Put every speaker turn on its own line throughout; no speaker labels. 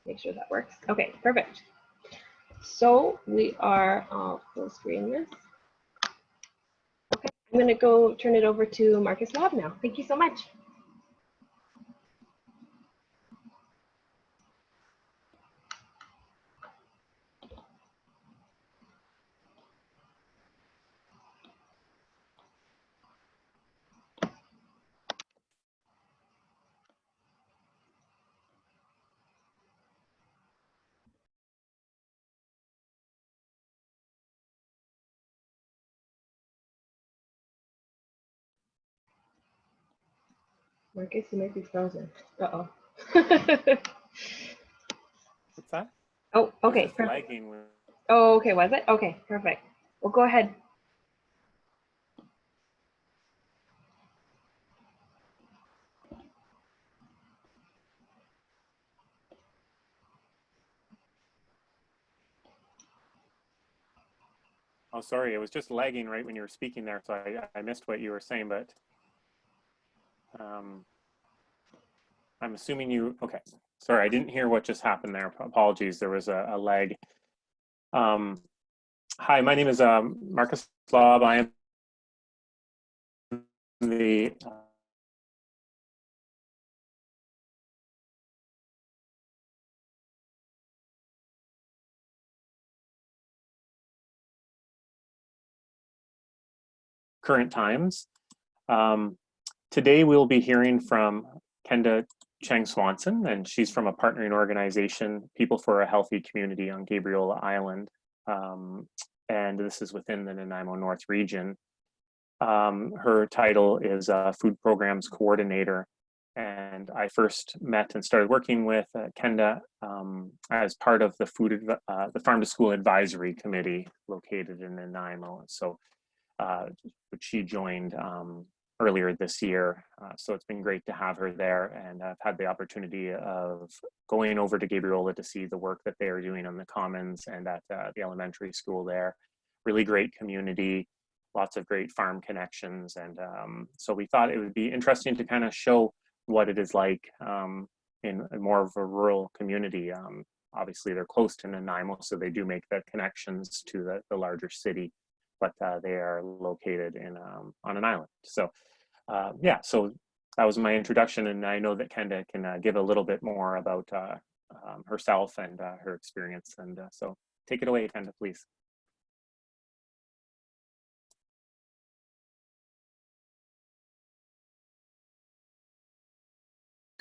make sure that works. Okay, perfect. So we are full screen this. Okay, I'm going to go turn it over to Marcus Lab now. Thank you so much. Marcus, you might be frozen. Uh-oh.
What's that?
Oh, okay.
It was lagging.
Oh, okay, was it? Okay, perfect. Well, go ahead.
Oh, sorry, it was just lagging right when you were speaking there, so I missed what you were saying, but I'm assuming you, okay. Sorry, I didn't hear what just happened there. Apologies, there was a lag. Hi, my name is Marcus Lobb. I am the current times. Today we'll be hearing from Kenda Chang-Swanson, and she's from a partnering organization, People for a Healthy Community on Gabriola Island. And this is within the Nanaimo North region. Her title is Food Programs Coordinator. And I first met and started working with Kenda as part of the Farm to School Advisory Committee located in Nanaimo. So which she joined earlier this year. So it's been great to have her there, and I've had the opportunity of going over to Gabriola to see the work that they are doing on the commons and at the elementary school there. Really great community, lots of great farm connections, and so we thought it would be interesting to kind of show what it is like in more of a rural community. Obviously, they're close to Nanaimo, so they do make the connections to the larger city, but they are located in on an island. So yeah, so that was my introduction, and I know that Kenda can give a little bit more about herself and her experience. And so take it away, Kenda, please.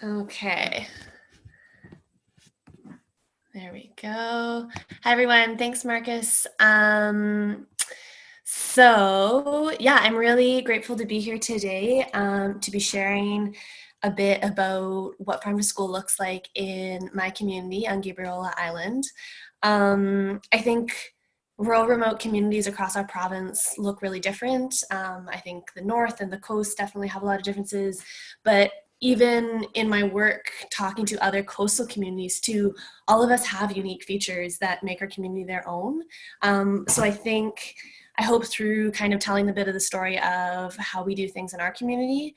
Okay. There we go. Hi, everyone. Thanks, Marcus. So yeah, I'm really grateful to be here today to be sharing a bit about what farm to school looks like in my community on Gabriola Island. I think rural remote communities across our province look really different. I think the north and the coast definitely have a lot of differences, but even in my work talking to other coastal communities too, all of us have unique features that make our community their own. So I hope through kind of telling a bit of the story of how we do things in our community,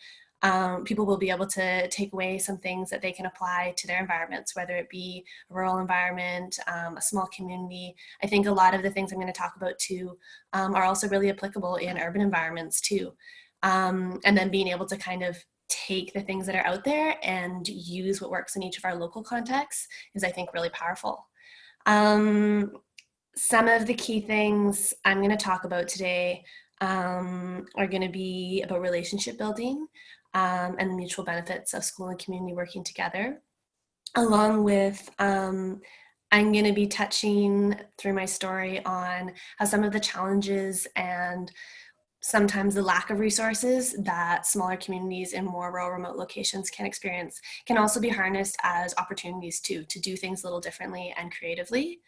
people will be able to take away some things that they can apply to their environments, whether it be a rural environment, a small community. I think a lot of the things I'm going to talk about too are also really applicable in urban environments too. And then being able to kind of take the things that are out there and use what works in each of our local contexts is, I think, really powerful. Some of the key things I'm going to talk about today are going to be about relationship building and the mutual benefits of school and community working together, along with I'm going to be touching through my story on how some of the challenges and sometimes the lack of resources that smaller communities in more rural remote locations can experience can also be harnessed as opportunities to do things a little differently and creatively.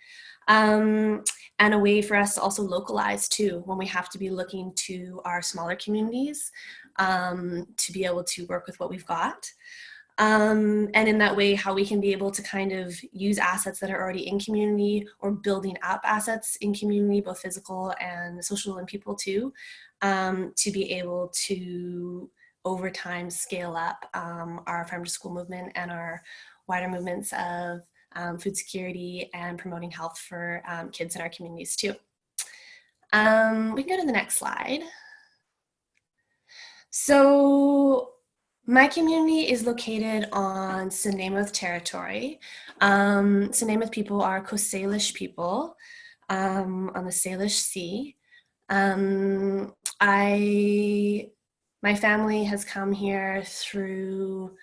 And a way for us to also localize too when we have to be looking to our smaller communities to be able to work with what we've got. And in that way, how we can be able to kind of use assets that are already in community or building up assets in community, both physical and social and people too, to be able to over time scale up our farm to school movement and our wider movements of food security, and promoting health for kids in our communities too. We can go to the next slide. So my community is located on Snuneymuxw territory. Snuneymuxw people are Coast Salish people on the Salish Sea. My family has come here through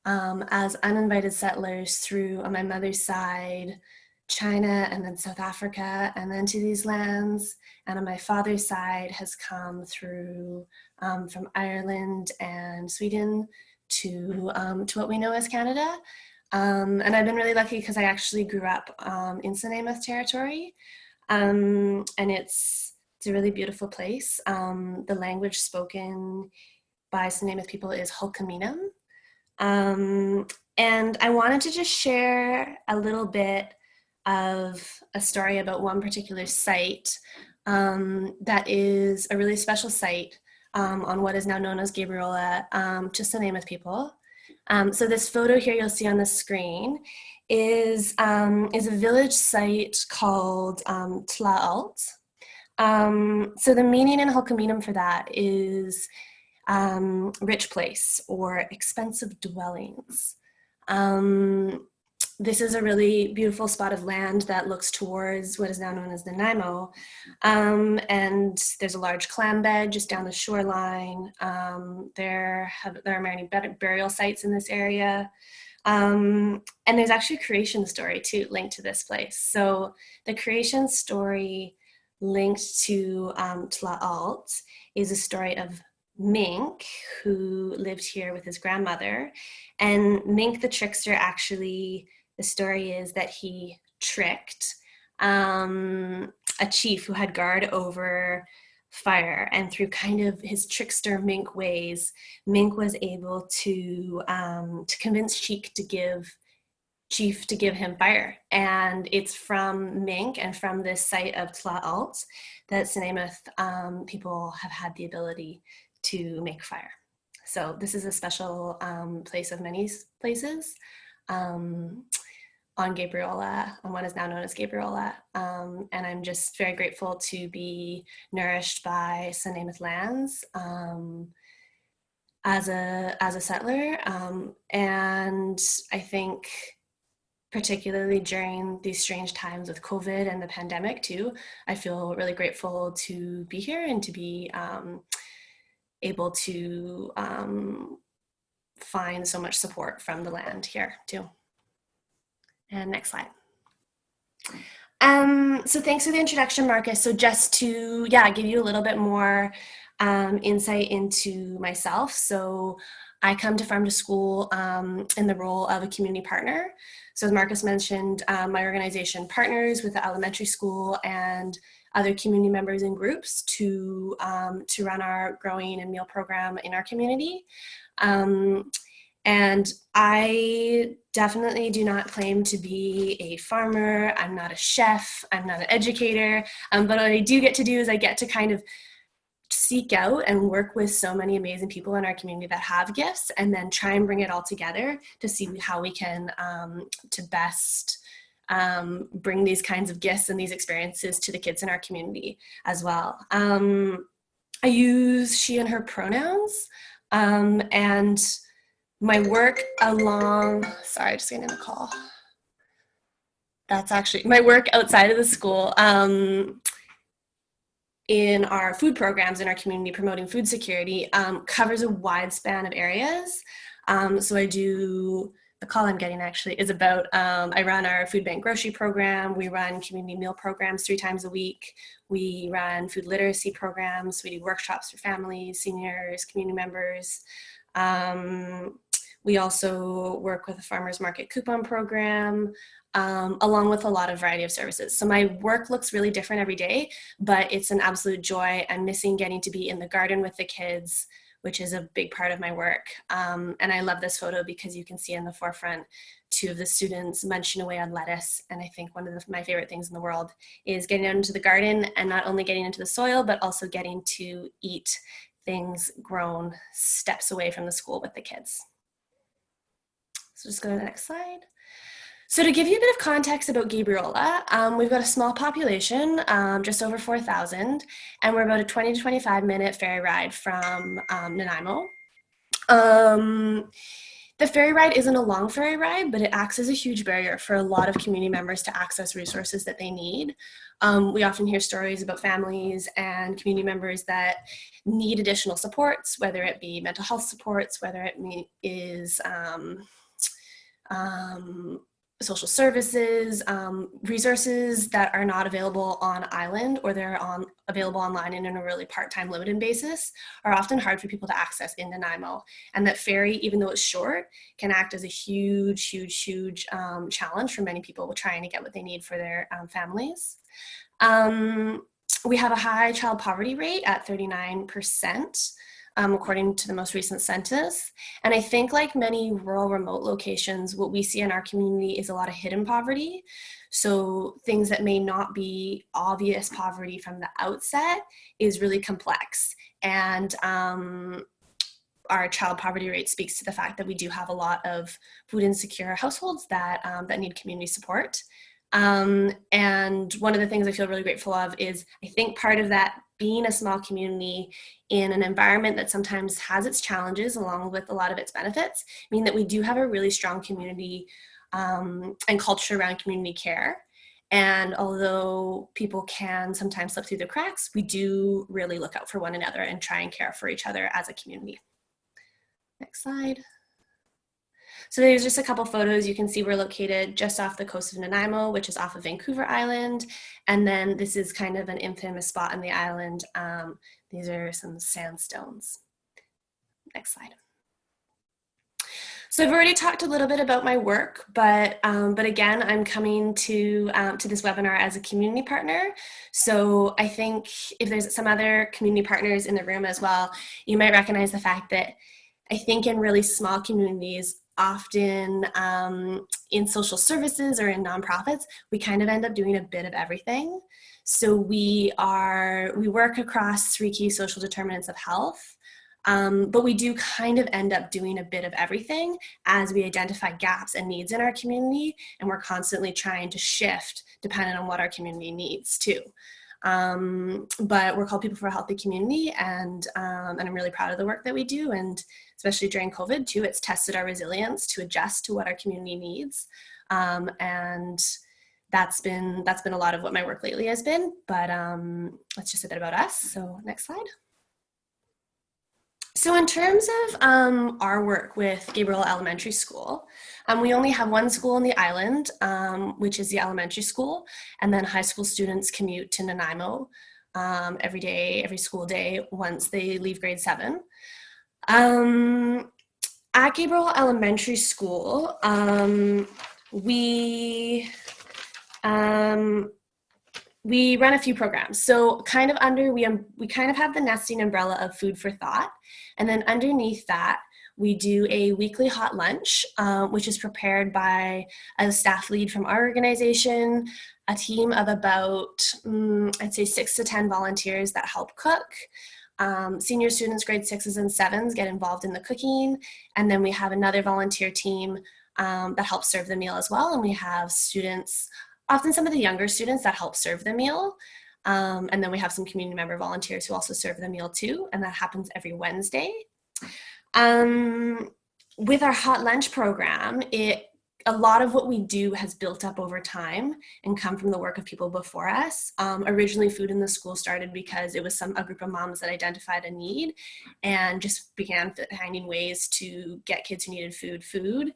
as uninvited settlers through, on my mother's side, China and then South Africa and then to these lands. And on my father's side has come through from Ireland and Sweden to what we know as Canada. And I've been really lucky because I actually grew up in Snuneymuxw territory. And it's a really beautiful place. The language spoken by Snuneymuxw people is Hulkaminam. And I wanted to just share a little bit of a story about one particular site that is a really special site on what is now known as Gabriola to Snuneymuxw people. So this photo here you'll see on the screen is a village site called Tlaalt. So the meaning in Hulkaminam for that is rich place or expensive dwellings. This is a really beautiful spot of land that looks towards what is now known as the Nanaimo. And there's a large clam bed just down the shoreline. There are many burial sites in this area. And there's actually a creation story too linked to this place. So the creation story linked to Tlaalt is a story of Mink, who lived here with his grandmother. And Mink the trickster, actually, the story is that he tricked a chief who had guard over fire, and through kind of his trickster Mink ways, Mink was able to convince Chief to give him fire. And it's from Mink and from this site of Tlaalt that Snuneymuxw people have had the ability to make fire. So this is a special place of many places on Gabriola, on what is now known as Gabriola. And I'm just very grateful to be nourished by Snuneymuxw lands as a settler. And I think particularly during these strange times with COVID and the pandemic too, I feel really grateful to be here and to be able to find so much support from the land here too. And next slide. So thanks for the introduction, Marcus. So just to give you a little bit more insight into myself. So I come to Farm to School in the role of a community partner. So as Marcus mentioned, my organization partners with the elementary school and other community members and groups to run our growing and meal program in our community. And I definitely do not claim to be a farmer. I'm not a chef. I'm not an educator. But what I do get to do is I get to kind of seek out and work with so many amazing people in our community that have gifts, and then try and bring it all together to see how we can to best bring these kinds of gifts and these experiences to the kids in our community as well. I use she and her pronouns, and my work sorry, just getting a call. That's actually my work outside of the school in our food programs in our community promoting food security covers a wide span of areas. So I do, the call I'm getting actually is about, I run our food bank grocery program. We run community meal programs 3 times a week. We run food literacy programs. We do workshops for families, seniors, community members. We also work with a farmers market coupon program, along with a lot of variety of services. So my work looks really different every day, but it's an absolute joy. I'm missing getting to be in the garden with the kids, which is a big part of my work. And I love this photo because you can see in the forefront 2 of the students munching away on lettuce. And I think one of my favorite things in the world is getting out into the garden and not only getting into the soil, but also getting to eat things grown steps away from the school with the kids. So just go to the next slide. So to give you a bit of context about Gabriola, we've got a small population, just over 4,000, and we're about a 20 to 25 minute ferry ride from Nanaimo. The ferry ride isn't a long ferry ride, but it acts as a huge barrier for a lot of community members to access resources that they need. We often hear stories about families and community members that need additional supports, whether it be mental health supports, whether it is social services, resources that are not available on island, or they're available online and in a really part-time limited basis, are often hard for people to access in Nanaimo. And that ferry, even though it's short, can act as a huge challenge for many people trying to get what they need for their families. We have a high child poverty rate at 39%. According to the most recent census. And I think, like many rural remote locations, what we see in our community is a lot of hidden poverty. So things that may not be obvious poverty from the outset is really complex. And our child poverty rate speaks to the fact that we do have a lot of food insecure households that need community support. And one of the things I feel really grateful of is, I think part of that being a small community in an environment that sometimes has its challenges along with a lot of its benefits, mean that we do have a really strong community and culture around community care. And although people can sometimes slip through the cracks, we do really look out for one another and try and care for each other as a community. Next slide. So there's just a couple photos. You can see we're located just off the coast of Nanaimo, which is off of Vancouver Island. And then this is kind of an infamous spot on the island. These are some sandstones. Next slide. So I've already talked a little bit about my work, but again, I'm coming to this webinar as a community partner. So I think if there's some other community partners in the room as well, you might recognize the fact that I think in really small communities, often in social services or in nonprofits, we kind of end up doing a bit of everything. So we work across 3 key social determinants of health, but we do kind of end up doing a bit of everything as we identify gaps and needs in our community, and we're constantly trying to shift depending on what our community needs too. But we're called People for a Healthy Community, and I'm really proud of the work that we do, and especially during COVID too, it's tested our resilience to adjust to what our community needs. And that's been a lot of what my work lately has been, but that's just a bit about us. So next slide. So in terms of our work with Gabriola Elementary School, we only have one school on the island, which is the elementary school, and then high school students commute to Nanaimo every school day once they leave grade 7. At Gabriola Elementary School, we run a few programs. So kind of we kind of have the nesting umbrella of Food for Thought. And then underneath that, we do a weekly hot lunch, which is prepared by a staff lead from our organization, a team of about, I'd say 6 to 10 volunteers that help cook. Senior students, grade 6s and 7s, get involved in the cooking. And then we have another volunteer team that helps serve the meal as well. And we have students, often some of the younger students, that help serve the meal. And then we have some community member volunteers who also serve the meal too, and that happens every Wednesday. With our hot lunch program, a lot of what we do has built up over time and come from the work of people before us. Originally, Food in the School started because it was a group of moms that identified a need and just began finding ways to get kids who needed food.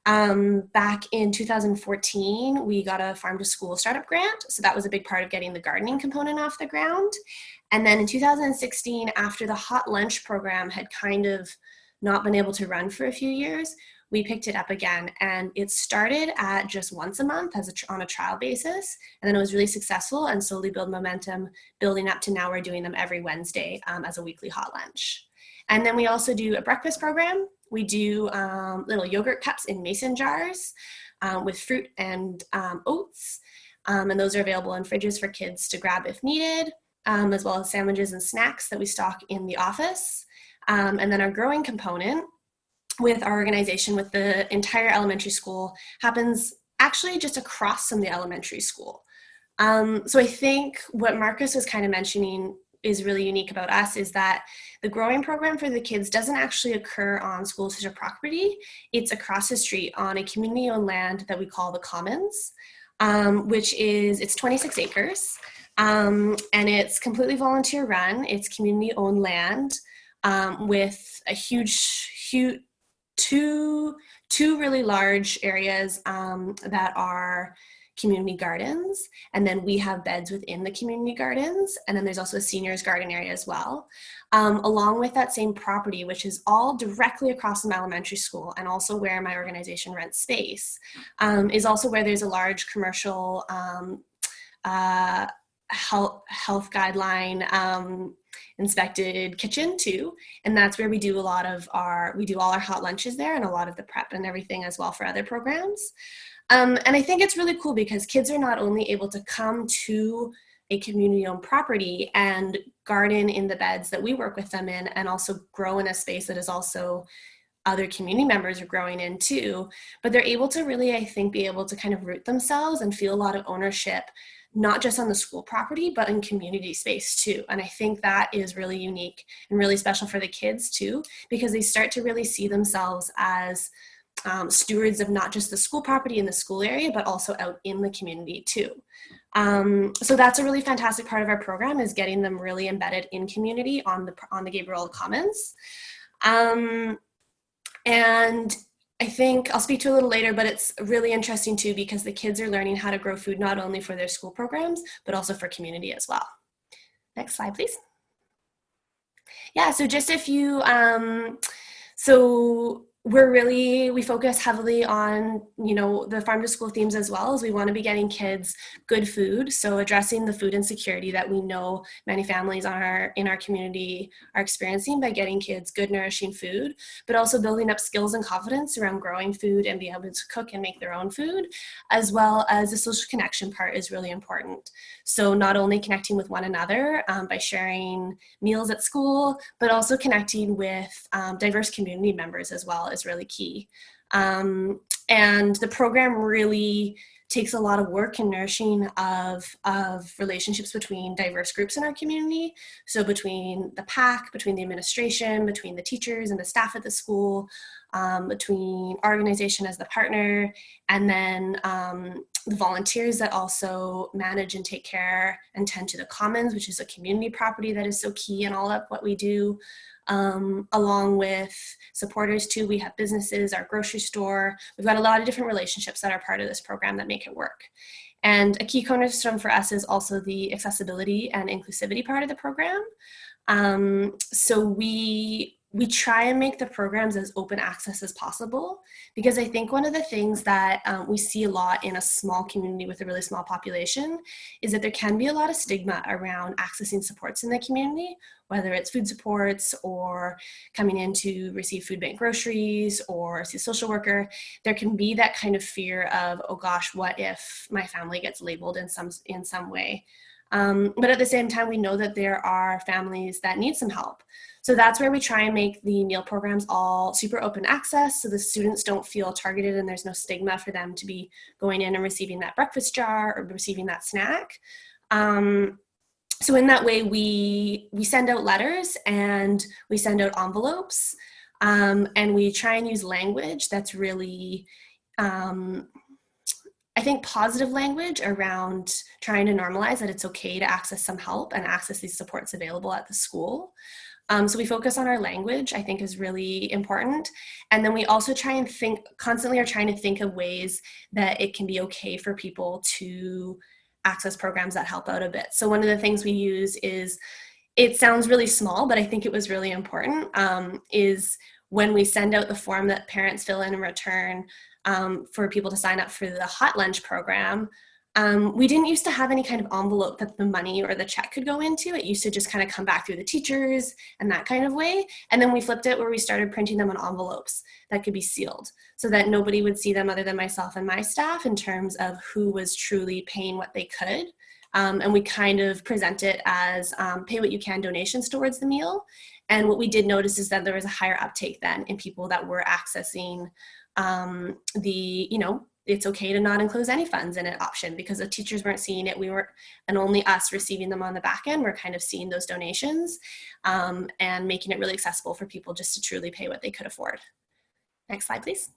Back in 2014, we got a farm to school startup grant. So that was a big part of getting the gardening component off the ground. And then in 2016, after the hot lunch program had kind of not been able to run for a few years, we picked it up again, and it started at just once a month on a trial basis, and then it was really successful and slowly built momentum, building up to now we're doing them every Wednesday as a weekly hot lunch. And then we also do a breakfast program. We do little yogurt cups in mason jars with fruit and oats, and those are available in fridges for kids to grab if needed, as well as sandwiches and snacks that we stock in the office. And then our growing component with our organization, with the entire elementary school, happens actually just across from the elementary school. So I think what Marcus was kind of mentioning is really unique about us is that the growing program for the kids doesn't actually occur on school district property. It's across the street on a community-owned land that we call the Commons, which is, it's 26 acres, and it's completely volunteer run. It's community-owned land with a two really large areas that are community gardens, and then we have beds within the community gardens, and then there's also a seniors garden area as well, along with that same property, which is all directly across from elementary school, and also where my organization rents space, is also where there's a large commercial health guideline inspected kitchen too, and that's where we do all our hot lunches there, and a lot of the prep and everything as well for other programs. And I think it's really cool because kids are not only able to come to a community-owned property and garden in the beds that we work with them in, and also grow in a space that is also other community members are growing in too, but they're able to really, I think, be able to kind of root themselves and feel a lot of ownership, not just on the school property, but in community space too. And I think that is really unique and really special for the kids too, because they start to really see themselves as stewards of not just the school property in the school area, but also out in the community too. So that's a really fantastic part of our program, is getting them really embedded in community on the Gabriola Commons. And I think I'll speak to a little later, but it's really interesting too, because the kids are learning how to grow food, not only for their school programs, but also for community as well. Next slide, please. Yeah, so just a few, we focus heavily on, the farm to school themes, as well as we want to be getting kids good food. So addressing the food insecurity that we know many families in our community are experiencing by getting kids good, nourishing food, but also building up skills and confidence around growing food and being able to cook and make their own food, as well as the social connection part is really important. So not only connecting with one another by sharing meals at school, but also connecting with diverse community members as well is really key. And the program really takes a lot of work and nourishing of relationships between diverse groups in our community. So between the PAC, between the administration, between the teachers and the staff at the school, between our organization as the partner, and then the volunteers that also manage and take care and tend to the Commons, which is a community property that is so key in all of what we do. Along with supporters too. We have businesses, our grocery store. We've got a lot of different relationships that are part of this program that make it work. And a key cornerstone for us is also the accessibility and inclusivity part of the program. So we try and make the programs as open access as possible, because I think one of the things that we see a lot in a small community with a really small population is that there can be a lot of stigma around accessing supports in the community, whether it's food supports or coming in to receive food bank groceries or see a social worker. There can be that kind of fear of, oh gosh, what if my family gets labeled in some way? But at the same time, we know that there are families that need some help. So that's where we try and make the meal programs all super open access, so the students don't feel targeted and there's no stigma for them to be going in and receiving that breakfast jar or receiving that snack. So in that way, we send out letters and we send out envelopes, and we try and use language that's really, I think, positive language around trying to normalize that it's okay to access some help and access these supports available at the school. So we focus on our language, I think, is really important. And then we also constantly are trying to think of ways that it can be okay for people to access programs that help out a bit. So one of the things we use is, it sounds really small, but I think it was really important, is when we send out the form that parents fill in return for people to sign up for the hot lunch program. We didn't used to have any kind of envelope that the money or the check could go into. It used to just kind of come back through the teachers and that kind of way. And then we flipped it where we started printing them on envelopes that could be sealed so that nobody would see them other than myself and my staff in terms of who was truly paying what they could. And we kind of present it as pay what you can donations towards the meal. And what we did notice is that there was a higher uptake then in people that were accessing it's okay to not enclose any funds in an option because the teachers weren't seeing it. We weren't, and only us receiving them on the back end, we're kind of seeing those donations and making it really accessible for people just to truly pay what they could afford. Next slide, please.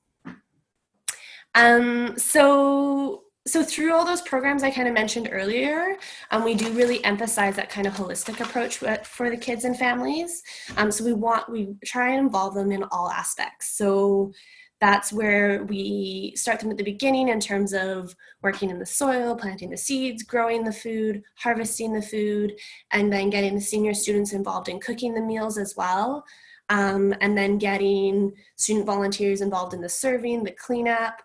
So through all those programs I kind of mentioned earlier, we do really emphasize that kind of holistic approach for the kids and families. So we try and involve them in all aspects. So that's where we start them at the beginning in terms of working in the soil, planting the seeds, growing the food, harvesting the food, and then getting the senior students involved in cooking the meals as well. And then getting student volunteers involved in the serving, the cleanup.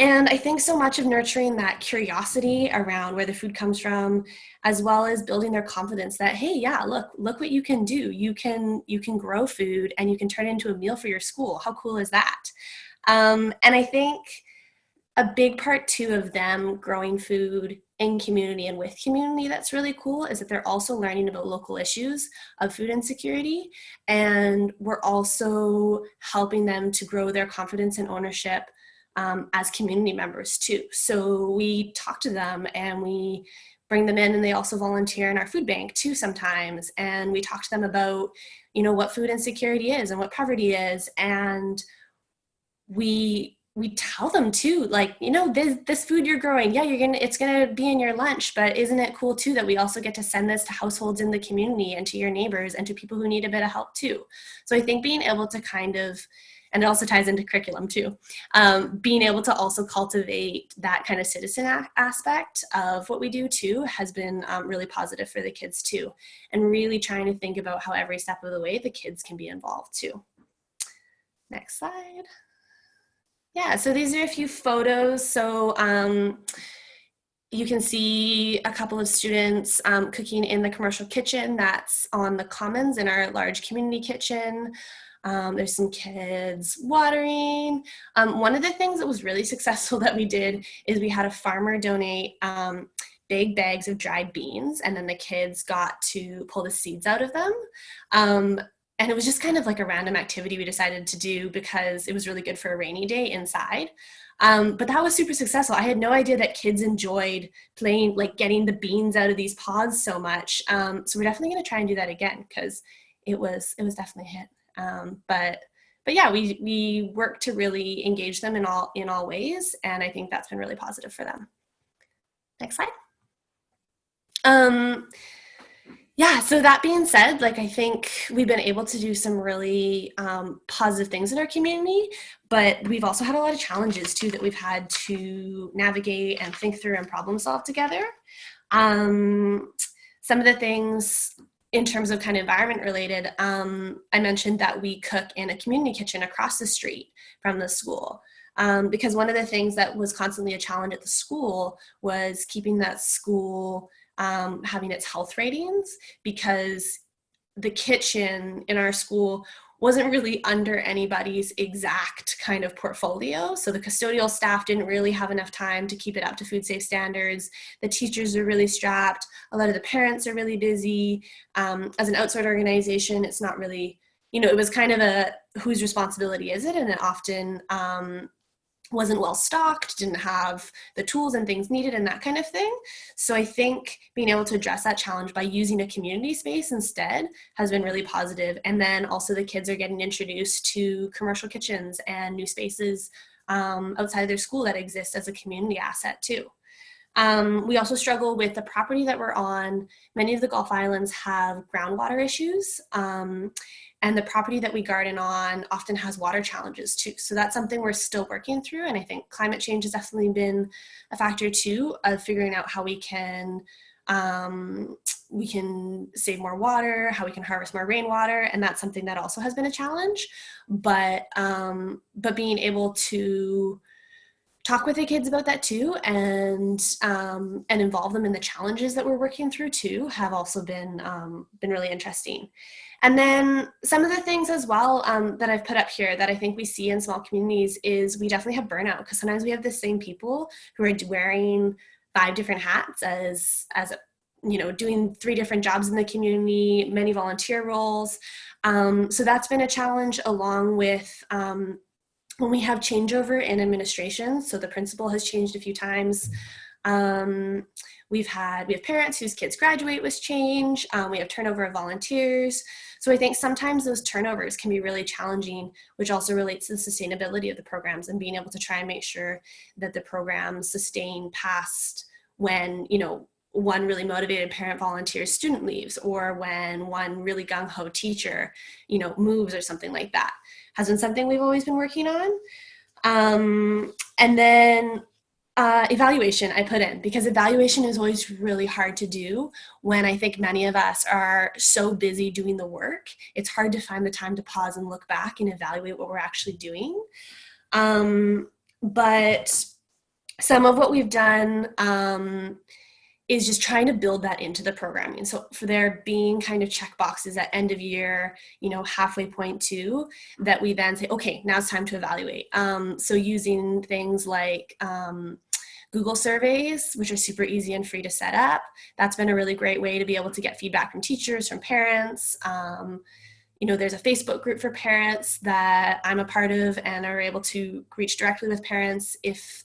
And I think so much of nurturing that curiosity around where the food comes from, as well as building their confidence that, hey, yeah, look what you can do. You can grow food and you can turn it into a meal for your school. How cool is that? And I think a big part too of them growing food in community and with community that's really cool is that they're also learning about local issues of food insecurity. And we're also helping them to grow their confidence and ownership as community members too. So we talk to them and we bring them in, and they also volunteer in our food bank too sometimes. And we talk to them about, what food insecurity is and what poverty is. And we tell them too, like, this food you're growing, it's gonna be in your lunch, but isn't it cool too that we also get to send this to households in the community and to your neighbors and to people who need a bit of help too. So I think being able to kind of, and it also ties into curriculum too, being able to also cultivate that kind of citizen aspect of what we do too has been really positive for the kids too. And really trying to think about how every step of the way the kids can be involved too. Next slide. Yeah, so these are a few photos. So you can see a couple of students cooking in the commercial kitchen that's on the commons in our large community kitchen. There's some kids watering. One of the things that was really successful that we did is we had a farmer donate big bags of dried beans, and then the kids got to pull the seeds out of them. And it was just kind of like a random activity we decided to do because it was really good for a rainy day inside. But that was super successful. I had no idea that kids enjoyed playing, like getting the beans out of these pods so much. So we're definitely going to try and do that again because it was definitely a hit. But yeah, we work to really engage them in all ways, and I think that's been really positive for them. Next slide. Yeah, so that being said, like I think we've been able to do some really positive things in our community, but we've also had a lot of challenges too that we've had to navigate and think through and problem solve together. Some of the things in terms of kind of environment related, I mentioned that we cook in a community kitchen across the street from the school. Because one of the things that was constantly a challenge at the school was keeping that school having its health ratings, because the kitchen in our school wasn't really under anybody's exact kind of portfolio. So the custodial staff didn't really have enough time to keep it up to food safe standards. The teachers are really strapped. A lot of the parents are really busy. As an outside organization, it's not really, it was kind of a whose responsibility is it? And it often wasn't well stocked, didn't have the tools and things needed and that kind of thing. So I think being able to address that challenge by using a community space instead has been really positive. And then also the kids are getting introduced to commercial kitchens and new spaces outside of their school that exist as a community asset too. We also struggle with the property that we're on. Many of the Gulf Islands have groundwater issues. And the property that we garden on often has water challenges too. So that's something we're still working through. And I think climate change has definitely been a factor too of figuring out how we can save more water, how we can harvest more rainwater. And that's something that also has been a challenge. But being able to talk with the kids about that too, and involve them in the challenges that we're working through too, have also been really interesting. And then some of the things as well that I've put up here that I think we see in small communities is we definitely have burnout, because sometimes we have the same people who are wearing 5 different hats as doing 3 different jobs in the community, many volunteer roles. So that's been a challenge, along with when we have changeover in administration, so the principal has changed a few times, we have parents whose kids graduate with change, we have turnover of volunteers. So I think sometimes those turnovers can be really challenging, which also relates to the sustainability of the programs and being able to try and make sure that the programs sustain past when, one really motivated parent volunteers student leaves, or when one really gung-ho teacher, moves or something like that. Has been something we've always been working on. And then evaluation I put in, because evaluation is always really hard to do when I think many of us are so busy doing the work. It's hard to find the time to pause and look back and evaluate what we're actually doing. But some of what we've done is just trying to build that into the programming. So for there being kind of check boxes at end of year, halfway point too, that we then say, okay, now it's time to evaluate. So using things like Google surveys, which are super easy and free to set up. That's been a really great way to be able to get feedback from teachers, from parents. There's a Facebook group for parents that I'm a part of and are able to reach directly with parents if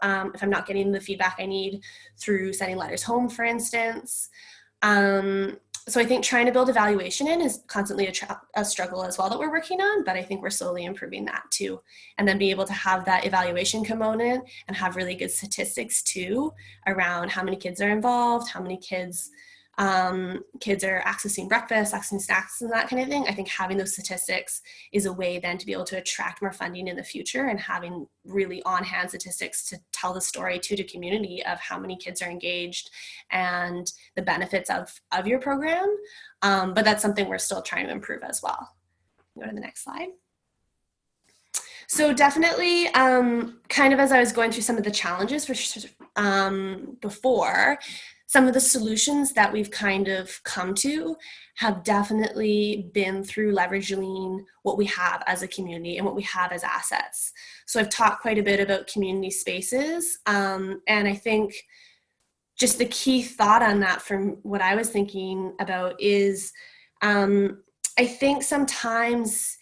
I'm not getting the feedback I need through sending letters home, for instance. So I think trying to build evaluation in is constantly a struggle as well that we're working on, but I think we're slowly improving that too. And then be able to have that evaluation component and have really good statistics too around how many kids are involved, how many kids are accessing breakfast, accessing snacks, and that kind of thing. I think having those statistics is a way then to be able to attract more funding in the future, and having really on-hand statistics to tell the story to the community of how many kids are engaged and the benefits of your program. But that's something we're still trying to improve as well. Go to the next slide. So definitely, kind of as I was going through some of the challenges before, some of the solutions that we've kind of come to have definitely been through leveraging what we have as a community and what we have as assets. So I've talked quite a bit about community spaces, and I think just the key thought on that from what I was thinking about is I think sometimes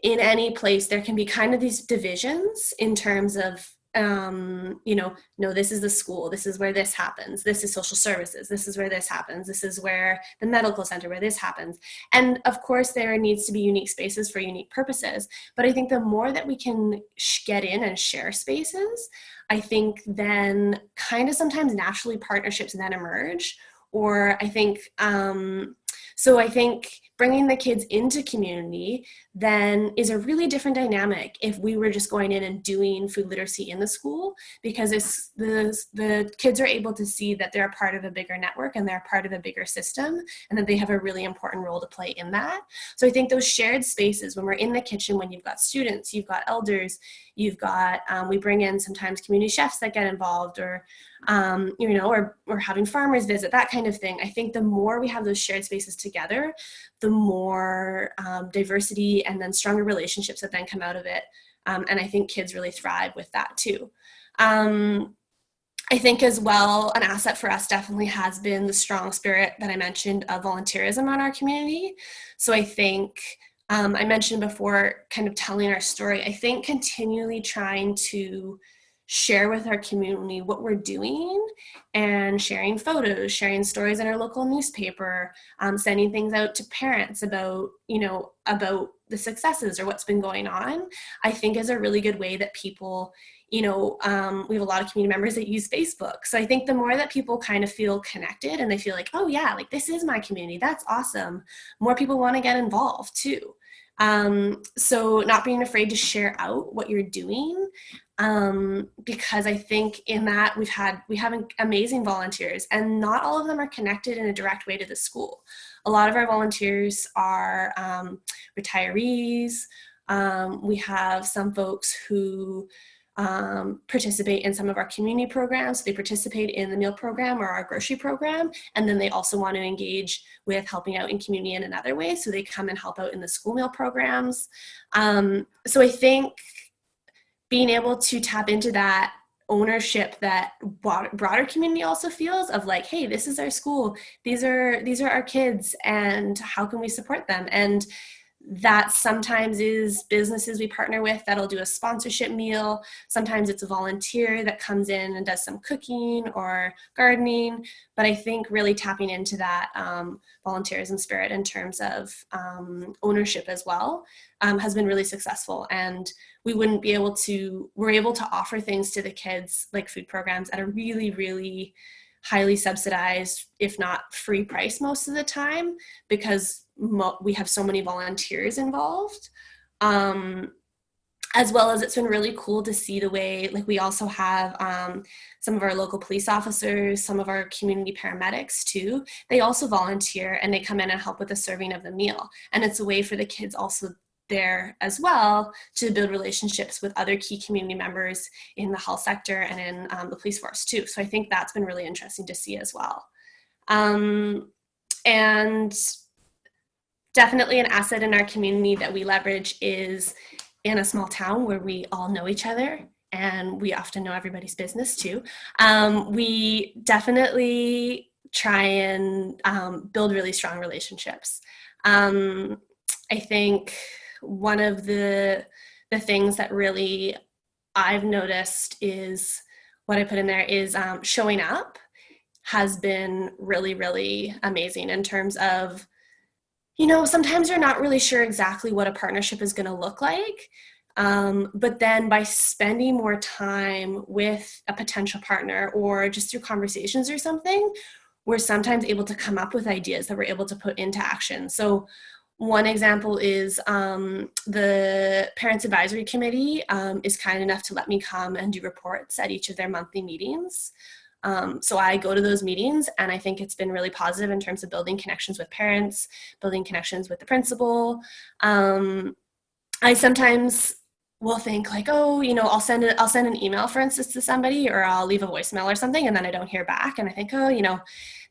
in any place there can be kind of these divisions in terms of no, this is the school, this is where this happens, this is social services, this is where this happens, this is where the medical center, where this happens. And of course there needs to be unique spaces for unique purposes, but I think the more that we can get in and share spaces, I think then kind of sometimes naturally partnerships then emerge. Or I think I think bringing the kids into community then is a really different dynamic if we were just going in and doing food literacy in the school, because the kids are able to see that they're a part of a bigger network and they're a part of a bigger system, and that they have a really important role to play in that. So I think those shared spaces, when we're in the kitchen, when you've got students, you've got elders, you've got, we bring in sometimes community chefs that get involved, or or having farmers visit, that kind of thing. I think the more we have those shared spaces together, the more diversity and then stronger relationships that then come out of it. And I think kids really thrive with that too. I think as well, an asset for us definitely has been the strong spirit that I mentioned of volunteerism on our community. So I think I mentioned before kind of telling our story. I think continually trying to share with our community what we're doing and sharing photos, sharing stories in our local newspaper, sending things out to parents about, about the successes or what's been going on, I think is a really good way that people, we have a lot of community members that use Facebook. So I think the more that people kind of feel connected and they feel like, oh yeah, like this is my community, that's awesome, more people want to get involved too. So not being afraid to share out what you're doing, because I think in that we have amazing volunteers, and not all of them are connected in a direct way to the school. A lot of our volunteers are retirees. We have some folks who participate in some of our community programs. They participate in the meal program or our grocery program, and then they also want to engage with helping out in community in another way, so they come and help out in the school meal programs. So I think being able to tap into that ownership that broader community also feels of like, hey, this is our school, these are our kids, and how can we support them? And that sometimes is businesses we partner with that'll do a sponsorship meal. Sometimes it's a volunteer that comes in and does some cooking or gardening. But I think really tapping into that volunteerism spirit in terms of ownership as well has been really successful. And we're able to offer things to the kids, like food programs, at a really, really highly subsidized, if not free price most of the time, because we have so many volunteers involved. As well as it's been really cool to see the way, like we also have some of our local police officers, some of our community paramedics too. They also volunteer and they come in and help with the serving of the meal. And it's a way for the kids also there as well to build relationships with other key community members in the health sector and in the police force too. So I think that's been really interesting to see as well. And definitely an asset in our community that we leverage is in a small town where we all know each other and we often know everybody's business too. We definitely try and build really strong relationships. I think one of the things that really I've noticed is what I put in there is showing up has been really, really amazing in terms of, you know, sometimes you're not really sure exactly what a partnership is going to look like. But then by spending more time with a potential partner or just through conversations or something, we're sometimes able to come up with ideas that we're able to put into action. So one example is the Parents Advisory Committee is kind enough to let me come and do reports at each of their monthly meetings. So I go to those meetings and I think it's been really positive in terms of building connections with parents, building connections with the principal. I sometimes will think like, oh, you know, I'll send an email, for instance, to somebody, or I'll leave a voicemail or something, and then I don't hear back. And I think, oh, you know,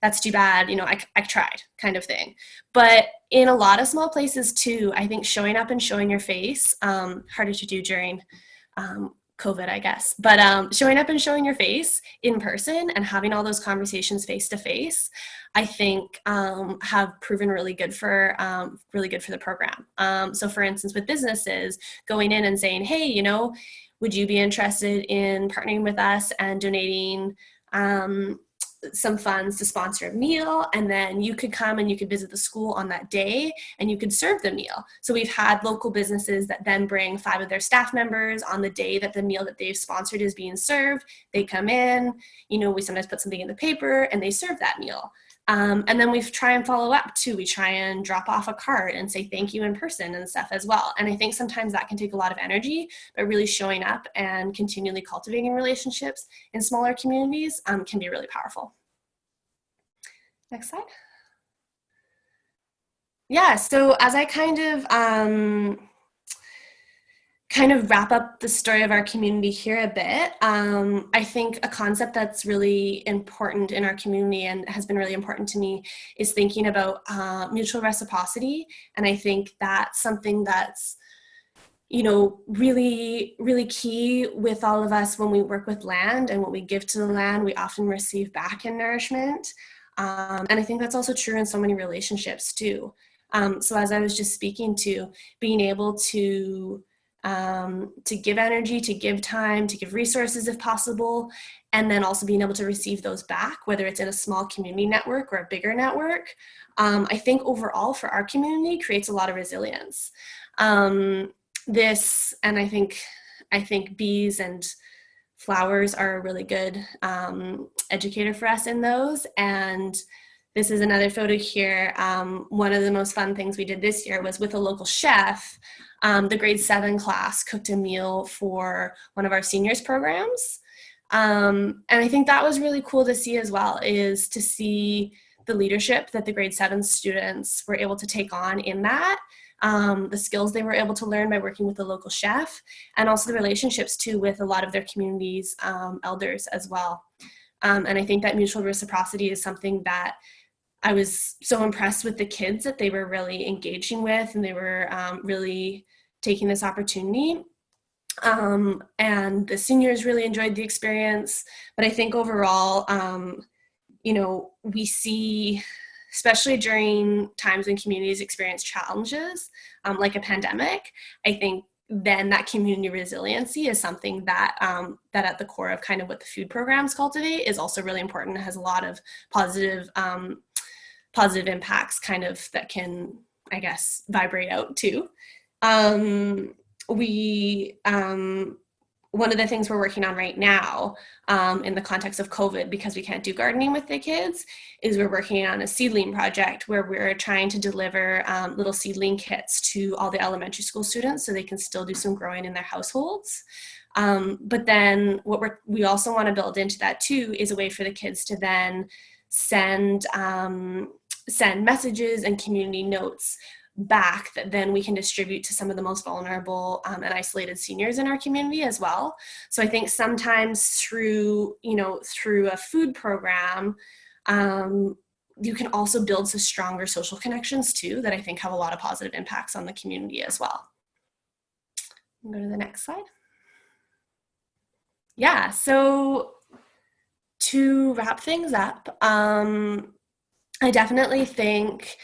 that's too bad. You know, I tried, kind of thing. But in a lot of small places too, I think showing up and showing your face, harder to do during COVID, I guess, but showing up and showing your face in person and having all those conversations face to face, I think have proven really good for the program. So for instance, with businesses going in and saying, hey, you know, would you be interested in partnering with us and donating some funds to sponsor a meal, and then you could come and you could visit the school on that day and you could serve the meal. So we've had local businesses that then bring 5 of their staff members on the day that the meal that they've sponsored is being served. They come in, you know, we sometimes put something in the paper and they serve that meal. And then we try and follow up too. We try and drop off a card and say thank you in person and stuff as well. And I think sometimes that can take a lot of energy, but really showing up and continually cultivating relationships in smaller communities can be really powerful. Next slide. Yeah, so as I kind of wrap up the story of our community here a bit, I think a concept that's really important in our community and has been really important to me is thinking about mutual reciprocity. And I think that's something that's, you know, really, really key with all of us when we work with land, and what we give to the land, we often receive back in nourishment. And I think that's also true in so many relationships too. So as I was just speaking to, being able to give energy, to give time, to give resources if possible, and then also being able to receive those back, whether it's in a small community network or a bigger network, I think overall for our community creates a lot of resilience. And I think bees and flowers are a really good educator for us in those. And this is another photo here. One of the most fun things we did this year was with a local chef. The grade 7 class cooked a meal for one of our seniors programs. And I think that was really cool to see as well, is to see the leadership that the grade 7 students were able to take on in that. The skills they were able to learn by working with the local chef, and also the relationships too with a lot of their community's elders as well. And I think that mutual reciprocity is something that I was so impressed with the kids that they were really engaging with, and they were really taking this opportunity. And the seniors really enjoyed the experience. But I think overall, you know, we see especially during times when communities experience challenges, like a pandemic. I think then that community resiliency is something that that at the core of kind of what the food programs cultivate is also really important. It has a lot of positive positive impacts kind of that can, I guess, vibrate out too. One of the things we're working on right now in the context of COVID, because we can't do gardening with the kids, is we're working on a seedling project where we're trying to deliver little seedling kits to all the elementary school students so they can still do some growing in their households. But then what we also want to build into that too is a way for the kids to then send messages and community notes back that then we can distribute to some of the most vulnerable and isolated seniors in our community as well. So I think sometimes through a food program, you can also build some stronger social connections too that I think have a lot of positive impacts on the community as well. Go to the next slide. Yeah, so to wrap things up, I definitely think,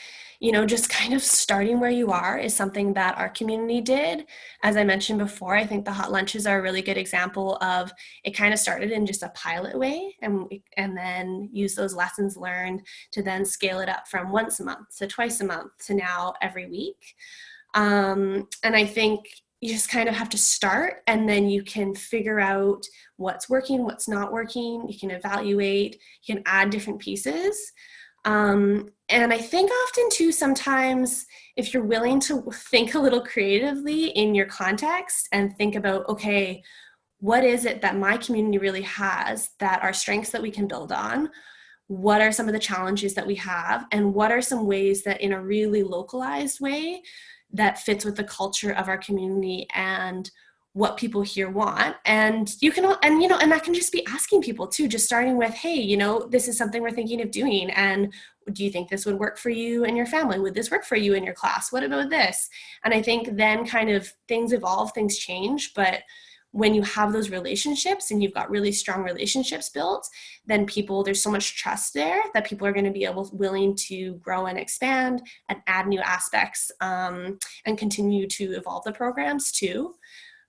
just kind of starting where you are is something that our community did. As I mentioned before, I think the hot lunches are a really good example of it kind of started in just a pilot way and then use those lessons learned to then scale it up from once a month to twice a month to now every week. And I think you just kind of have to start and then you can figure out what's working, what's not working. You can evaluate, you can add different pieces. And I think often too, sometimes if you're willing to think a little creatively in your context and think about, okay, what is it that my community really has that are strengths that we can build on? What are some of the challenges that we have? And what are some ways that in a really localized way that fits with the culture of our community and what people here want? And you can, and that can just be asking people too, just starting with, hey, this is something we're thinking of doing. And do you think this would work for you and your family? Would this work for you in your class? What about this? And I think then kind of things evolve, things change. But when you have those relationships and you've got really strong relationships built, then there's so much trust there that people are going to be willing to grow and expand and add new aspects and continue to evolve the programs too.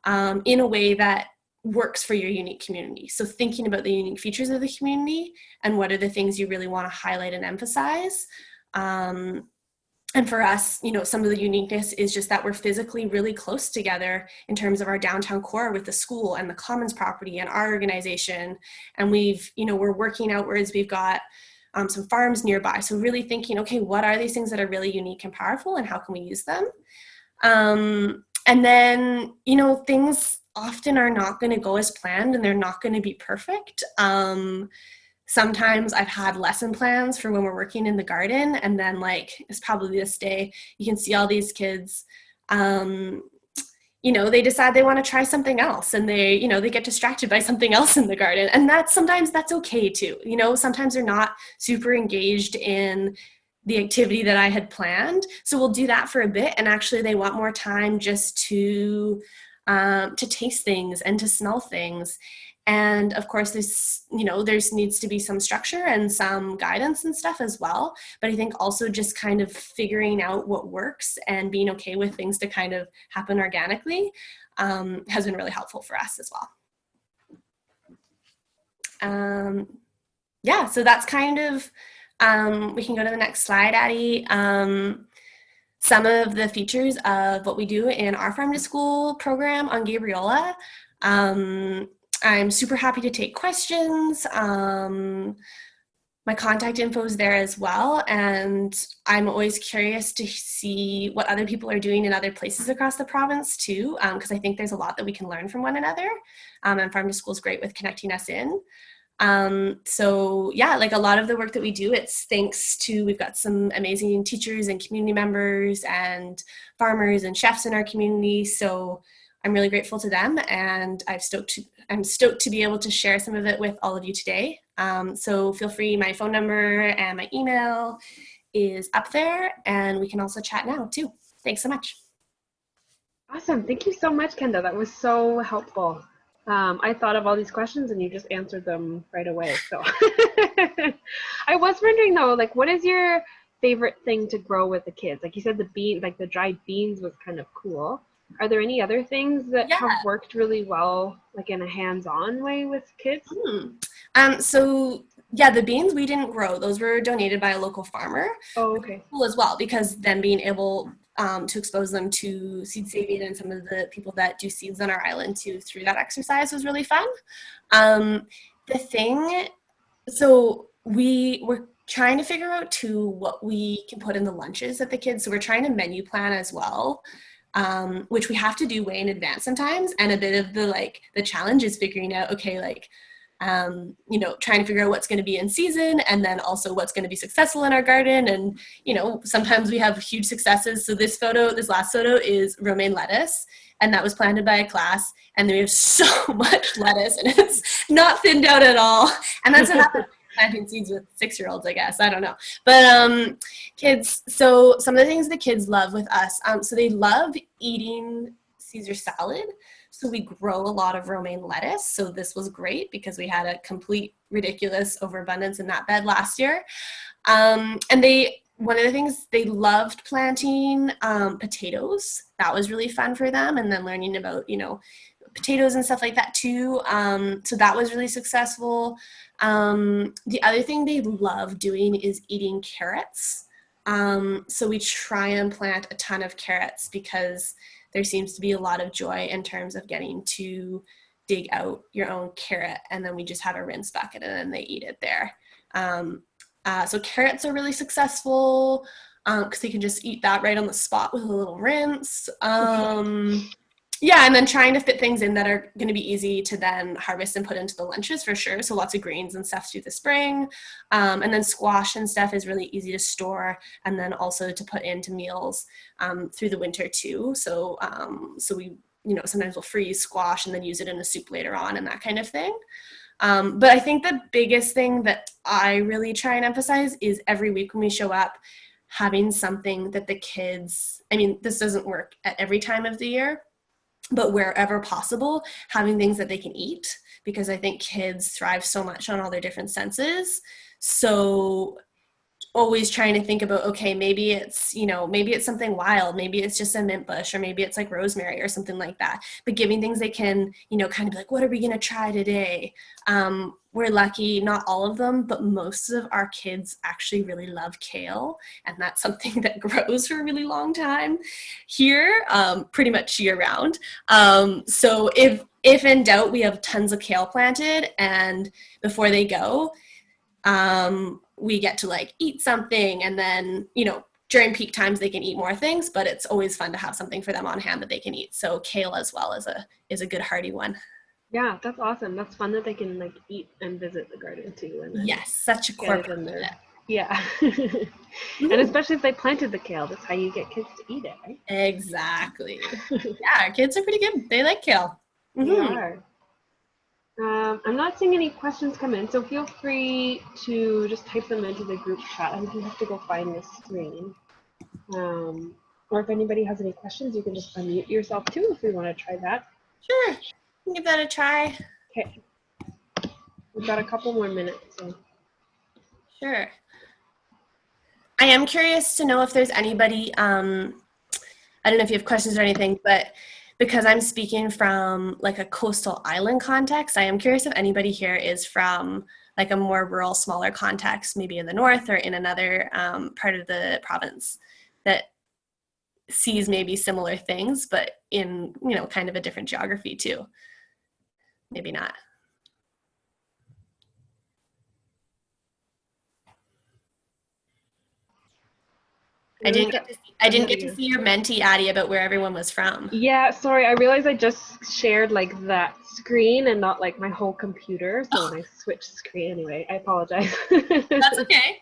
In a way that works for your unique community. So thinking about the unique features of the community and what are the things you really want to highlight and emphasize. And for us, some of the uniqueness is just that we're physically really close together in terms of our downtown core with the school and the commons property and our organization. And we're working outwards. We've got some farms nearby. So really thinking, okay, what are these things that are really unique and powerful and how can we use them? And then, things often are not going to go as planned and they're not going to be perfect. Sometimes I've had lesson plans for when we're working in the garden and then it's probably this day, you can see all these kids, they decide they want to try something else and they get distracted by something else in the garden. And sometimes that's okay too. Sometimes they're not super engaged in the activity that I had planned. So we'll do that for a bit. And actually they want more time just to taste things and to smell things. And of course there's needs to be some structure and some guidance and stuff as well. But I think also just kind of figuring out what works and being okay with things to kind of happen organically has been really helpful for us as well. Yeah, so that's kind of, we can go to the next slide, Addie. Some of the features of what we do in our Farm to School program on Gabriola. I'm super happy to take questions. My contact info is there as well. And I'm always curious to see what other people are doing in other places across the province too, because I think there's a lot that we can learn from one another. And Farm to School is great with connecting us in. So yeah, a lot of the work that we do, it's thanks to, we've got some amazing teachers and community members and farmers and chefs in our community. So I'm really grateful to them and I'm stoked to be able to share some of it with all of you today. So feel free, my phone number and my email is up there and we can also chat now too. Thanks so much.
Awesome. Thank you so much, Kenda. That was so helpful. I thought of all these questions and you just answered them right away. So I was wondering though, what is your favorite thing to grow with the kids? Like you said, the dried beans was kind of cool. Are there any other things that
Yeah.
have worked really well, like in a hands-on way with kids?
So yeah, the beans we didn't grow. Those were donated by a local farmer.
Oh, okay.
Cool as well, because then being able to expose them to seed saving and some of the people that do seeds on our island too through that exercise was really fun. So we were trying to figure out too what we can put in the lunches at the kids. So we're trying to menu plan as well, which we have to do way in advance sometimes. And a bit of the challenge is figuring out, okay, trying to figure out what's going to be in season and then also what's going to be successful in our garden. And, sometimes we have huge successes. So this last photo is romaine lettuce, and that was planted by a class. And we have so much lettuce and it's not thinned out at all. And that's what happens planting seeds with 6-year-olds, I guess. I don't know. But kids, so some of the things the kids love with us, so they love eating Caesar salad. So we grow a lot of romaine lettuce. So this was great because we had a complete ridiculous overabundance in that bed last year. And one of the things they loved planting potatoes. That was really fun for them. And then learning about, potatoes and stuff like that too. So that was really successful. The other thing they love doing is eating carrots. So we try and plant a ton of carrots because there seems to be a lot of joy in terms of getting to dig out your own carrot, and then we just have a rinse bucket and then they eat it there. So carrots are really successful because they can just eat that right on the spot with a little rinse. Yeah, and then trying to fit things in that are going to be easy to then harvest and put into the lunches for sure. So lots of greens and stuff through the spring. And then squash and stuff is really easy to store and then also to put into meals through the winter too. So we, sometimes we'll freeze squash and then use it in a soup later on and that kind of thing. But I think the biggest thing that I really try and emphasize is every week when we show up, having something that the kids, this doesn't work at every time of the year, but wherever possible, having things that they can eat, because I think kids thrive so much on all their different senses. So always trying to think about, okay, maybe it's something wild, maybe it's just a mint bush, or maybe it's like rosemary or something like that. But giving things they can, kind of be like, what are we going to try today? We're lucky, not all of them, but most of our kids actually really love kale. And that's something that grows for a really long time here, pretty much year round. So if in doubt, we have tons of kale planted, and before they go, we get to eat something, and then, during peak times they can eat more things, but it's always fun to have something for them on hand that they can eat. So kale as well is a good hearty one.
Yeah, that's awesome. That's fun that they can eat and visit the garden too. And
yes, such a core
in there. Yeah. And especially if they planted the kale, that's how you get kids to eat it, right?
Exactly. Yeah, our kids are pretty good. They like kale.
They are. I'm not seeing any questions come in, so feel free to just type them into the group chat. I think you have to go find the screen. Or if anybody has any questions, you can just unmute yourself too if we want to try that.
Sure. Give that a try.
Okay. We've got a couple more minutes. So.
Sure. I am curious to know if there's anybody, I don't know if you have questions or anything, but because I'm speaking from a coastal island context, I am curious if anybody here is from a more rural, smaller context, maybe in the north or in another part of the province that sees maybe similar things, but in, kind of a different geography too. Maybe not. I didn't get to see your mentee, Addie, about where everyone was from.
Yeah, sorry. I realized I just shared that screen and not my whole computer. So when I switched screen, anyway, I apologize.
That's okay.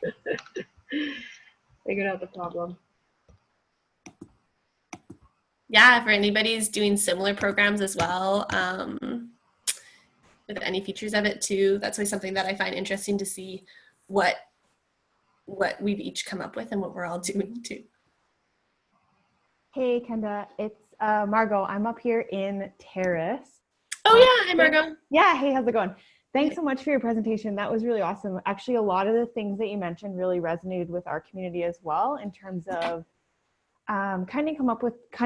Figured out the problem.
Yeah, for anybody who's doing similar programs as well, with any features of it too, that's always something that I find interesting to see what we've each come up with and what we're all doing too.
Hey Kenda, it's Margo. I'm up here in Terrace.
Oh yeah, hi Margo.
Yeah, hey, how's it going? Thanks so much for your presentation. That was really awesome. Actually, a lot of the things that you mentioned really resonated with our community as well, in terms of kind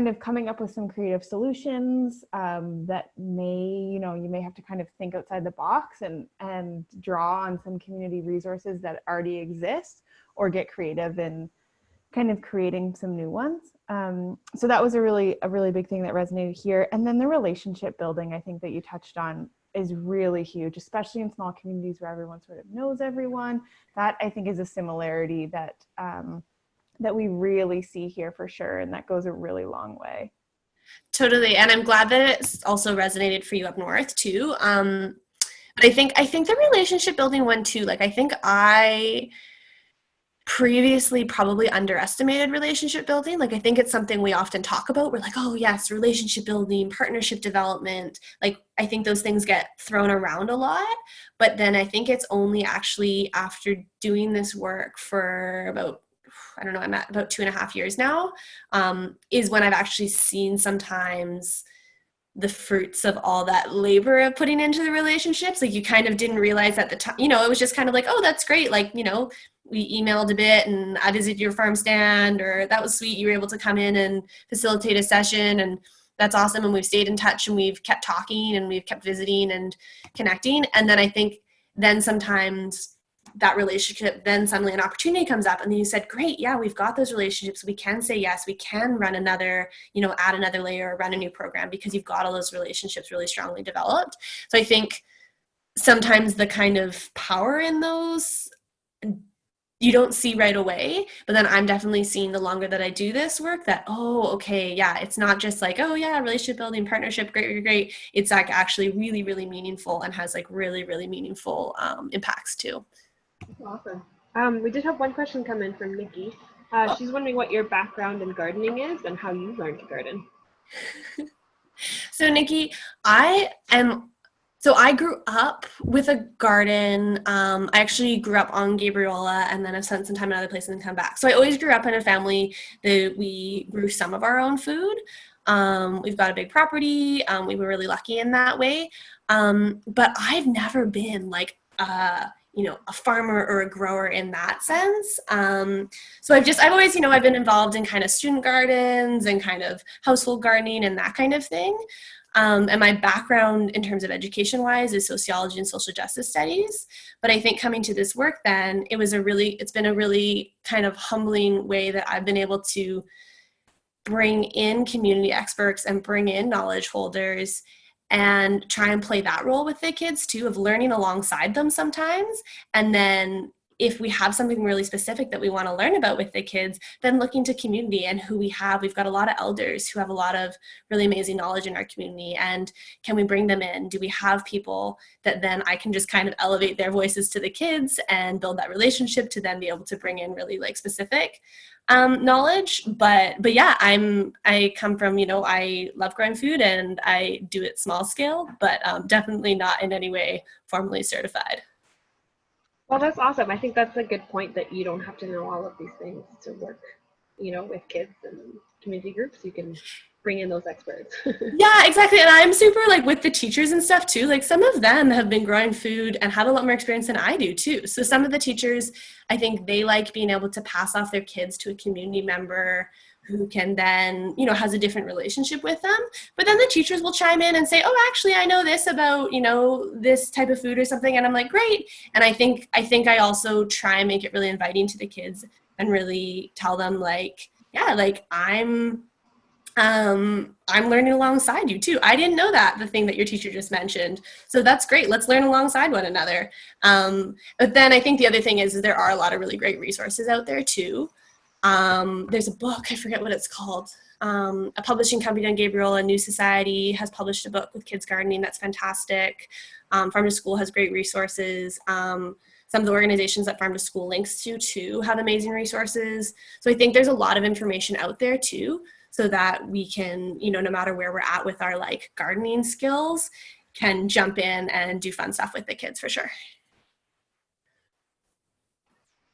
of coming up with some creative solutions that you may have to kind of think outside the box and draw on some community resources that already exist, or get creative in kind of creating some new ones. So that was a really big thing that resonated here. And then the relationship building, I think, that you touched on is really huge, especially in small communities where everyone sort of knows everyone. That, I think, is a similarity that that we really see here for sure, and that goes a really long way.
Totally, and I'm glad that it's also resonated for you up north too. But I think the relationship building one too. Like, I think I previously probably underestimated relationship building. Like, I think it's something we often talk about. We're like, oh yes, relationship building, partnership development. Like, I think those things get thrown around a lot. But then I think it's only actually after doing this work for about, I don't know, I'm at about 2.5 years now, is when I've actually seen sometimes the fruits of all that labor of putting into the relationships. Like, you kind of didn't realize at the time, it was just kind of like, oh, that's great. Like, we emailed a bit and I visited your farm stand, or that was sweet, you were able to come in and facilitate a session, and that's awesome. And we've stayed in touch and we've kept talking and we've kept visiting and connecting. And then I think then sometimes that relationship, then suddenly an opportunity comes up and then you said, great, yeah, we've got those relationships. We can say yes, we can run another, add another layer or run a new program, because you've got all those relationships really strongly developed. So I think sometimes the kind of power in those you don't see right away, but then I'm definitely seeing the longer that I do this work that, oh, okay, yeah, it's not just like, oh yeah, relationship building, partnership, great. It's like actually really, really meaningful and has like really, really meaningful impacts too.
Awesome. We did have one question come in from Nikki. She's wondering what your background in gardening is and how you learned to garden.
So Nikki, I grew up with a garden. I actually grew up on Gabriola, and then I've spent some time in other places and come back. So I always grew up in a family that we grew some of our own food. We've got a big property. We were really lucky in that way. But I've never been like a farmer or a grower in that sense. So I've always, I've been involved in kind of student gardens and kind of household gardening and that kind of thing. And my background in terms of education-wise is sociology and social justice studies. But I think coming to this work then, it's been a really kind of humbling way that I've been able to bring in community experts and bring in knowledge holders and try and play that role with the kids too, of learning alongside them sometimes. And then if we have something really specific that we want to learn about with the kids, then looking to community and who we have. We've got a lot of elders who have a lot of really amazing knowledge in our community. And can we bring them in? Do we have people that then I can just kind of elevate their voices to the kids and build that relationship to then be able to bring in really like specific knowledge. But yeah, I come from, I love growing food and I do it small scale, but definitely not in any way formally certified.
Well, that's awesome. I think that's a good point, that you don't have to know all of these things to work, with kids and community groups. You can bring in those experts.
Yeah, exactly. And I'm super like with the teachers and stuff too. Like, some of them have been growing food and have a lot more experience than I do too. So some of the teachers, I think they like being able to pass off their kids to a community member who can then, has a different relationship with them. But then the teachers will chime in and say, oh, actually, I know this about, this type of food or something. And I'm like, great. And I think I also try and make it really inviting to the kids and really tell them like, yeah, like I'm learning alongside you too. I didn't know the thing that your teacher just mentioned. So that's great. Let's learn alongside one another. But then I think the other thing is there are a lot of really great resources out there too. There's a book, I forget what it's called. A publishing company on Gabriola, New Society, has published a book with kids gardening that's fantastic. Farm to School has great resources. Some of the organizations that Farm to School links to too have amazing resources. So I think there's a lot of information out there too, so that we can, no matter where we're at with our like gardening skills, can jump in and do fun stuff with the kids for sure.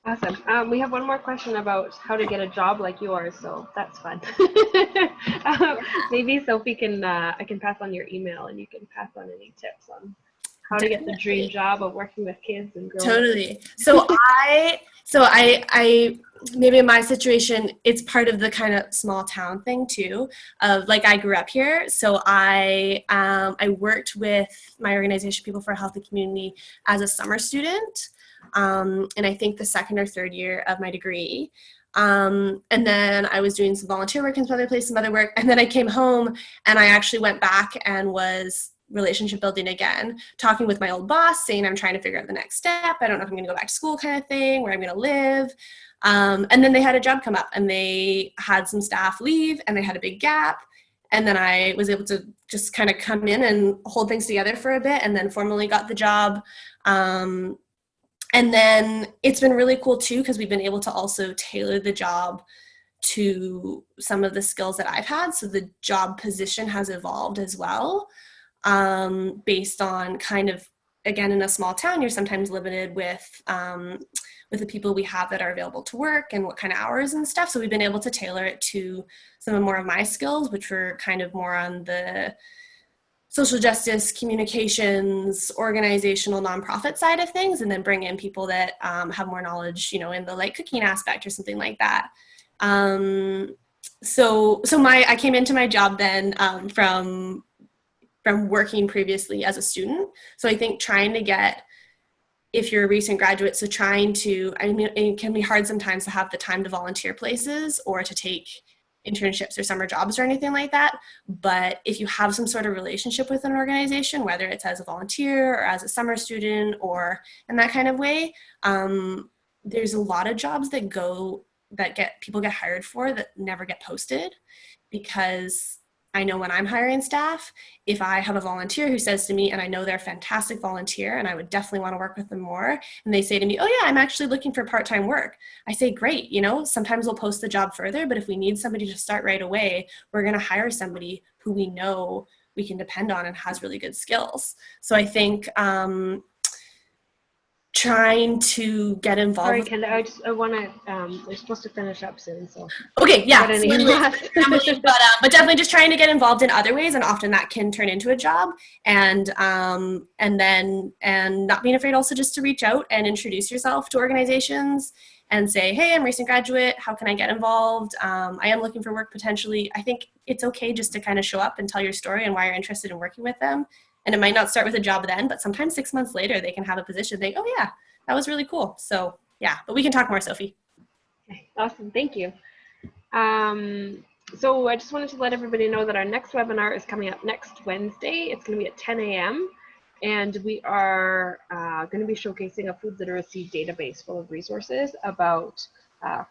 Awesome. We have one more question about how to get a job like yours, so that's fun. Maybe Sophie can, I can pass on your email and you can pass on any tips on how to get the dream job of working with kids and girls.
Totally. So I maybe in my situation, it's part of the kind of small town thing too, of like I grew up here. So I worked with my organization, People for a Healthy Community, as a summer student. And I think the second or third year of my degree. And then I was doing some volunteer work in some other place, some other work. And then I came home and I actually went back and was relationship building again, talking with my old boss, saying I'm trying to figure out the next step. I don't know if I'm going to go back to school kind of thing, where I'm going to live. And then they had a job come up and they had some staff leave and they had a big gap. And then I was able to just kind of come in and hold things together for a bit and then formally got the job. And then it's been really cool too, because we've been able to also tailor the job to some of the skills that I've had. So the job position has evolved as well. Based on kind of, again, in a small town, you're sometimes limited with the people we have that are available to work and what kind of hours and stuff. So we've been able to tailor it to some more of my skills, which were kind of more on the social justice, communications, organizational, nonprofit side of things, and then bring in people that have more knowledge, you know, in the like cooking aspect or something like that. So I came into my job then from working previously as a student. So I think trying to get, if you're a recent graduate, so trying to, I mean, it can be hard sometimes to have the time to volunteer places or to take internships or summer jobs or anything like that. But if you have some sort of relationship with an organization, whether it's as a volunteer or as a summer student or in that kind of way, there's a lot of jobs that people get hired for that never get posted, because I know when I'm hiring staff, if I have a volunteer who says to me, and I know they're a fantastic volunteer and I would definitely want to work with them more, and they say to me, oh yeah, I'm actually looking for part-time work. I say, great, you know, sometimes we'll post the job further, but if we need somebody to start right away, we're going to hire somebody who we know we can depend on and has really good skills. So I think trying to get involved.
Sorry, Kenda, I want to, we're supposed to finish up soon, so.
Okay, yeah.
But
definitely just trying to get involved in other ways, and often that can turn into a job. And not being afraid also just to reach out and introduce yourself to organizations and say, hey, I'm a recent graduate. How can I get involved? I am looking for work potentially. I think it's okay just to kind of show up and tell your story and why you're interested in working with them. And it might not start with a job then, but sometimes 6 months later, they can have a position. They, oh yeah, that was really cool. So yeah, but we can talk more, Sophie.
Okay, awesome, thank you. So I just wanted to let everybody know that our next webinar is coming up next Wednesday. It's going to be at 10 a.m. And we are going to be showcasing a food literacy database full of resources about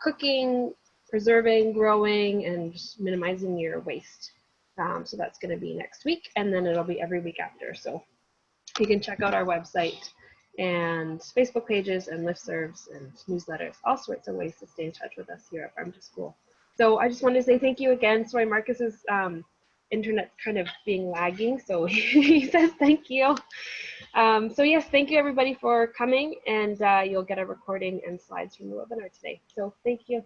cooking, preserving, growing, and just minimizing your waste. So that's going to be next week, and then it'll be every week after. So you can check out our website and Facebook pages and listservs and newsletters, all sorts of ways to stay in touch with us here at Farm to School. So I just wanted to say thank you again. Sorry, Marcus's internet's kind of being lagging, so he says thank you. So yes, thank you everybody for coming, and you'll get a recording and slides from the webinar today. So thank you.